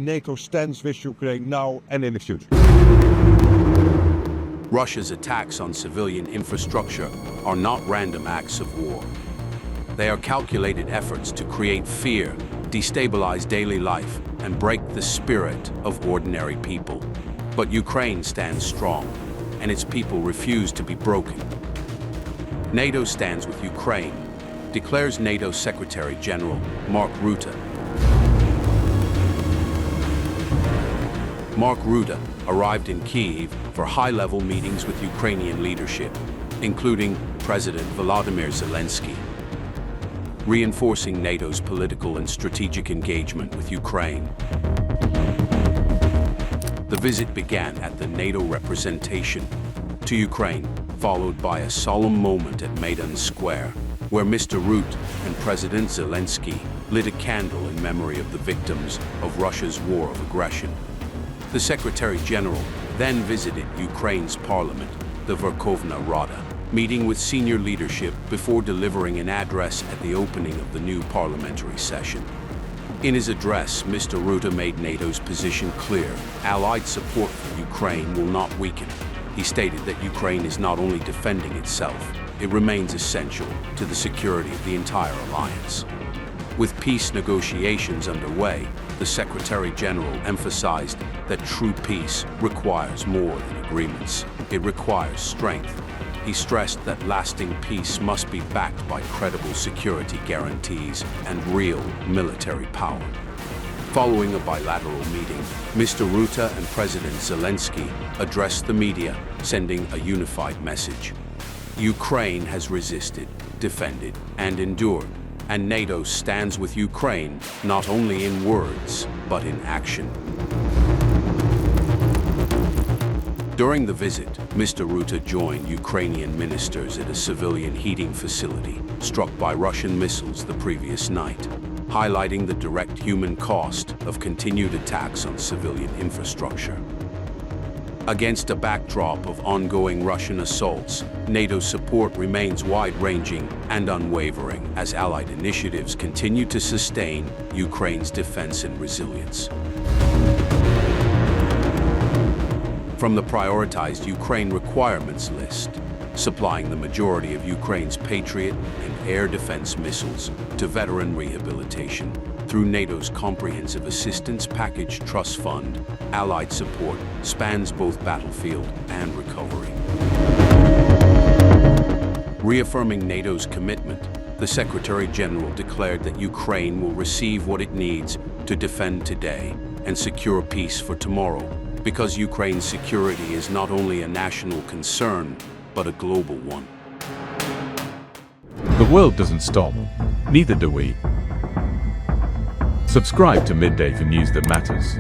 NATO stands with Ukraine now and in the future. Russia's attacks on civilian infrastructure are not random acts of war. They are calculated efforts to create fear, destabilize daily life, and break the spirit of ordinary people. But Ukraine stands strong, and its people refuse to be broken. NATO stands with Ukraine, declares NATO Secretary General Mark Rutte. Mark Rutte arrived in Kyiv for high-level meetings with Ukrainian leadership, including President Volodymyr Zelenskyy, reinforcing NATO's political and strategic engagement with Ukraine. The visit began at the NATO representation to Ukraine, followed by a solemn moment at Maidan Square, where Mr. Rutte and President Zelenskyy lit a candle in memory of the victims of Russia's war of aggression. The Secretary General then visited Ukraine's parliament, the Verkhovna Rada, meeting with senior leadership before delivering an address at the opening of the new parliamentary session. In his address, Mr. Rutte made NATO's position clear. Allied support for Ukraine will not weaken. He stated that Ukraine is not only defending itself, it remains essential to the security of the entire alliance. With peace negotiations underway, the Secretary General emphasized that true peace requires more than agreements. It requires strength. He stressed that lasting peace must be backed by credible security guarantees and real military power. Following a bilateral meeting, Mr. Rutte and President Zelenskyy addressed the media, sending a unified message. Ukraine has resisted, defended, and endured, and NATO stands with Ukraine not only in words, but in action. During the visit, Mr. Rutte joined Ukrainian ministers at a civilian heating facility struck by Russian missiles the previous night, highlighting the direct human cost of continued attacks on civilian infrastructure. Against a backdrop of ongoing Russian assaults, NATO support remains wide-ranging and unwavering as Allied initiatives continue to sustain Ukraine's defense and resilience. From the prioritized Ukraine requirements list, supplying the majority of Ukraine's Patriot and air defense missiles, to veteran rehabilitation, through NATO's Comprehensive Assistance Package Trust Fund, Allied support spans both battlefield and recovery. Reaffirming NATO's commitment, the Secretary General declared that Ukraine will receive what it needs to defend today and secure peace for tomorrow, because Ukraine's security is not only a national concern, but a global one. The world doesn't stop, neither do we. Subscribe to Midday for news that matters.